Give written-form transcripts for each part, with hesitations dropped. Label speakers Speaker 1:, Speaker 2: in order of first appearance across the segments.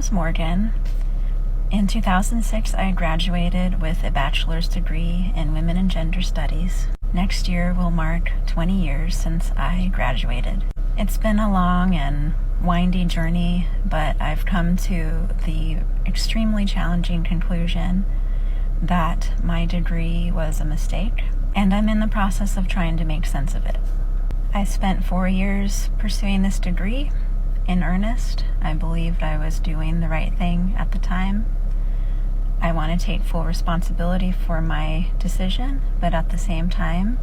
Speaker 1: name's Morgan. In 2006, I graduated with a bachelor's degree in Women and Gender Studies. Next year will mark 20 years since I graduated. It's been a long and windy journey, but I've come to the extremely challenging conclusion that my degree was a mistake, and I'm in the process of trying to make sense of it. I spent 4 years pursuing this degree in earnest. I believed I was doing the right thing at the time. I want to take full responsibility for my decision, but at the same time,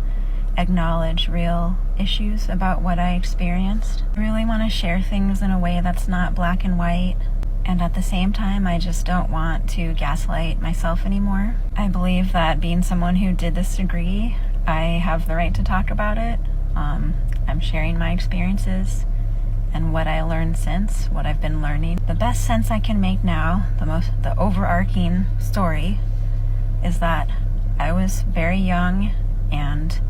Speaker 1: acknowledge real issues about what I experienced. I really want to share things in a way that's not black and white, and at the same time, I just don't want to gaslight myself anymore. I believe that being someone who did this degree, I have the right to talk about it. I'm sharing my experiences and what I learned since, what I've been learning. The best sense I can make now, the overarching story, is that I was very young and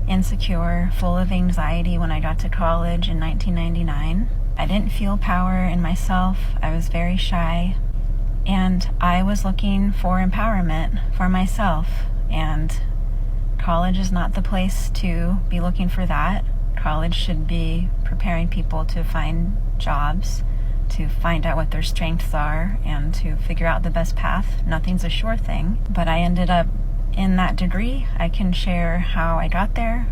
Speaker 1: insecure, full of anxiety when I got to college in 1999. I didn't feel power in myself. I was very shy, and I was looking for empowerment for myself, and college is not the place to be looking for that. College should be preparing people to find jobs, to find out what their strengths are, and to figure out the best path. Nothing's a sure thing, but I ended up in that degree. I can share how I got there.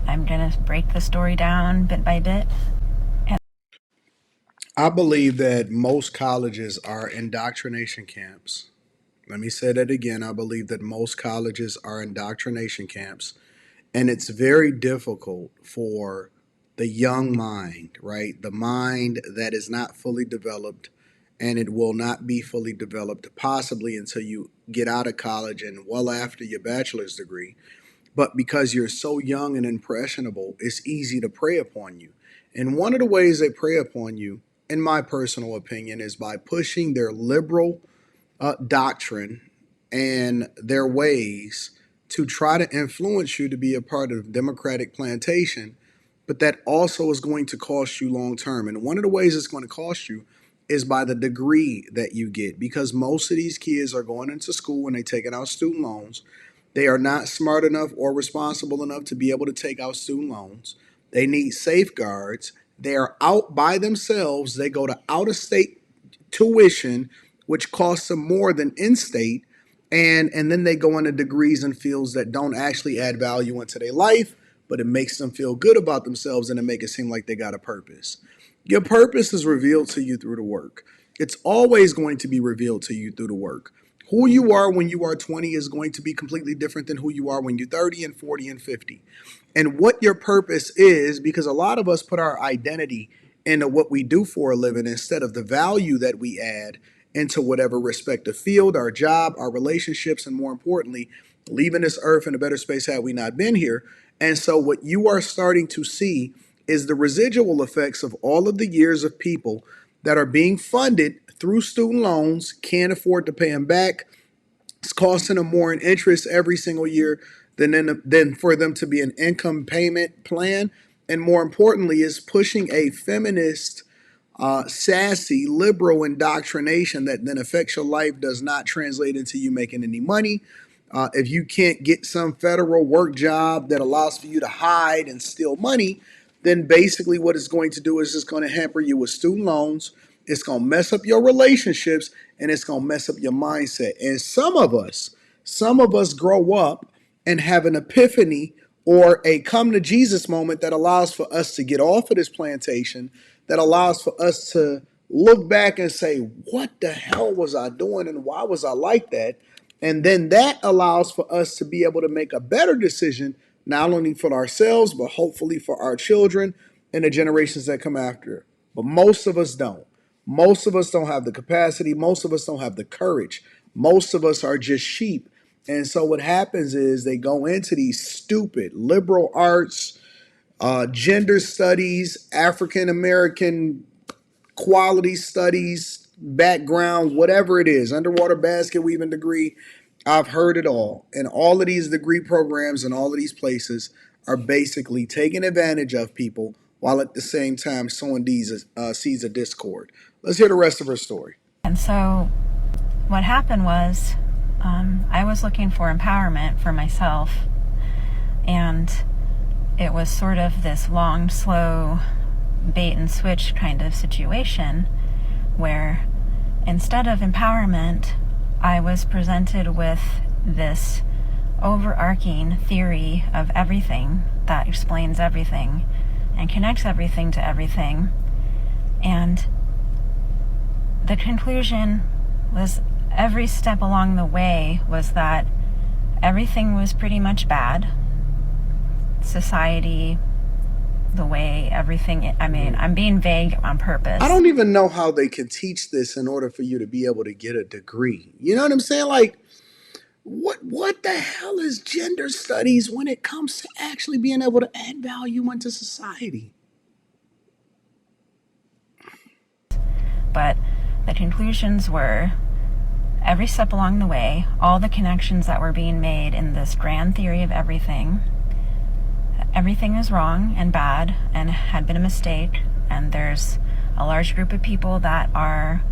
Speaker 1: I'm going to break the story down bit by bit.
Speaker 2: I believe that most colleges are indoctrination camps. Let me say that again. I believe that most colleges are indoctrination camps. And it's very difficult for the young mind, right? The mind that is not fully developed, and it will not be fully developed possibly until you get out of college and well after your bachelor's degree. But because you're so young and impressionable, it's easy to prey upon you. And one of the ways they prey upon you, in my personal opinion, is by pushing their liberal doctrine and their ways to try to influence you to be a part of democratic plantation, but that also is going to cost you long term. And one of the ways it's going to cost you is by the degree that you get, because most of these kids are going into school and they're taking out student loans. They are not smart enough or responsible enough to be able to take out student loans. They need safeguards. They are out by themselves. They go to out of state tuition, which costs them more than in state. And then they go into degrees and fields that don't actually add value into their life, but it makes them feel good about themselves and it make it seem like they got a purpose. Your purpose is revealed to you through the work. It's always going to be revealed to you through the work. Who you are when you are 20 is going to be completely different than who you are when you're 30 and 40 and 50. And what your purpose is, because a lot of us put our identity into what we do for a living instead of the value that we add into whatever respective field, our job, our relationships, and more importantly, leaving this earth in a better space had we not been here. And so what you are starting to see is the residual effects of all of the years of people that are being funded through student loans, can't afford to pay them back. It's costing them more in interest every single year than for them to be an income payment plan. And more importantly, is pushing a feminist sassy liberal indoctrination that then affects your life, does not translate into you making any money. If you can't get some federal work job that allows for you to hide and steal money, then basically what it's going to do is it's going to hamper you with student loans. It's going to mess up your relationships, and it's going to mess up your mindset. And some of us grow up and have an epiphany or a come to Jesus moment that allows for us to get off of this plantation, that allows for us to look back and say, what the hell was I doing and why was I like that? And then that allows for us to be able to make a better decision, not only for ourselves, but hopefully for our children and the generations that come after. But most of us don't. Most of us don't have the capacity. Most of us don't have the courage. Most of us are just sheep. And so what happens is they go into these stupid liberal arts, gender studies, African American quality studies, background, whatever it is, underwater basket weaving degree. I've heard it all. And all of these degree programs and all of these places are basically taking advantage of people while at the same time sowing these seeds of discord. Let's hear the rest of her story.
Speaker 1: And so what happened was I was looking for empowerment for myself, and it was sort of this long, slow bait and switch kind of situation where instead of empowerment, I was presented with this overarching theory of everything that explains everything and connects everything to everything. And the conclusion was, every step along the way, was that everything was pretty much bad. Society, the way everything, I mean, I'm being vague on purpose.
Speaker 2: I don't even know how they can teach this in order for you to be able to get a degree. You know what I'm saying? Like, what the hell is gender studies when it comes to actually being able to add value into society?
Speaker 1: But the conclusions were, every step along the way, all the connections that were being made in this grand theory of everything is wrong and bad and had been a mistake, and there's a large group of people that are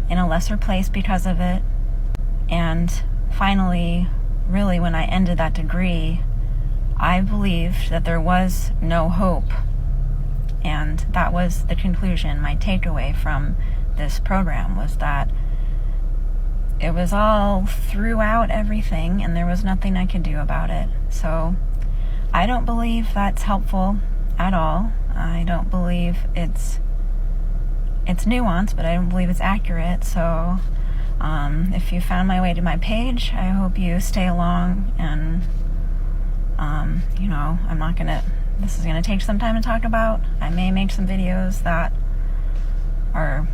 Speaker 1: in a lesser place because of it. And finally, really, when I ended that degree, I believed that there was no hope. And that was the conclusion. My takeaway from this program was that it was all throughout everything, and there was nothing I could do about it. So I don't believe that's helpful at all. I don't believe it's nuanced, but I don't believe it's accurate. So if you found my way to my page, I hope you stay along. And I'm not gonna, this is gonna take some time to talk about. I may make some videos that are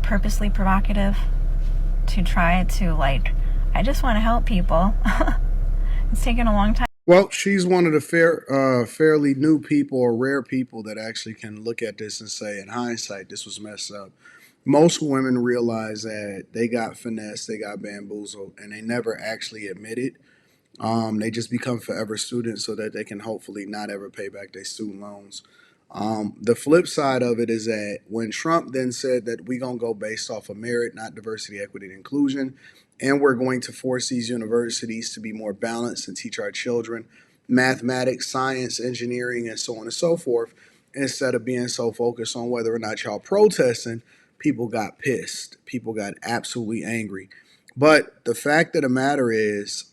Speaker 1: purposely provocative to try to, I just want to help people. It's taken a long time.
Speaker 2: Well, she's one of the fairly new people or rare people that actually can look at this and say, in hindsight, this was messed up. Most women realize that they got finessed, they got bamboozled, and they never actually admit it. They just become forever students so that they can hopefully not ever pay back their student loans. The flip side of it is that when Trump then said that we're going to go based off of merit, not diversity, equity, and inclusion, and we're going to force these universities to be more balanced and teach our children mathematics, science, engineering, and so on and so forth, instead of being so focused on whether or not y'all protesting, people got pissed. People got absolutely angry. But the fact of the matter is,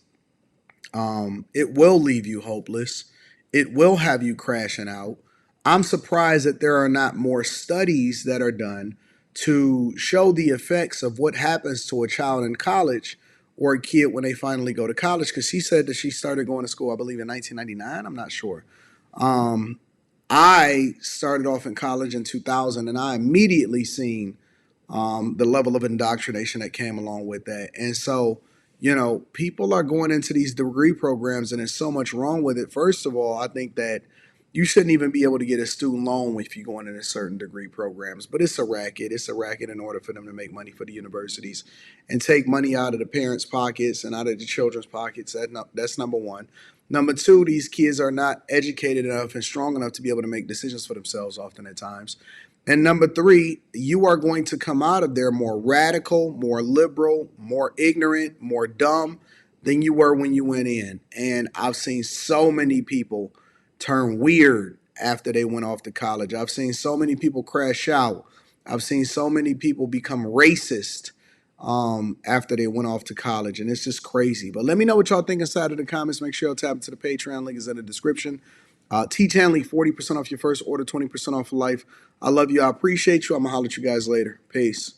Speaker 2: it will leave you hopeless. It will have you crashing out. I'm surprised that there are not more studies that are done to show the effects of what happens to a child in college or a kid when they finally go to college. Because she said that she started going to school, I believe, in 1999. I'm not sure. I started off in college in 2000, and I immediately seen the level of indoctrination that came along with that. And so, people are going into these degree programs, and there's so much wrong with it. First of all, I think that you shouldn't even be able to get a student loan if you're going into certain degree programs. But it's a racket. It's a racket in order for them to make money for the universities and take money out of the parents' pockets and out of the children's pockets. That's number one. Number two, these kids are not educated enough and strong enough to be able to make decisions for themselves often at times. And number three, you are going to come out of there more radical, more liberal, more ignorant, more dumb than you were when you went in. And I've seen so many people turn weird after they went off to college. I've seen so many people crash out. I've seen so many people become racist after they went off to college. And it's just crazy. But let me know what y'all think inside of the comments. Make sure y'all tap into the Patreon. Link is in the description. T Tanley, 40% off your first order, 20% off for life. I love you. I appreciate you. I'm going to holler at you guys later. Peace.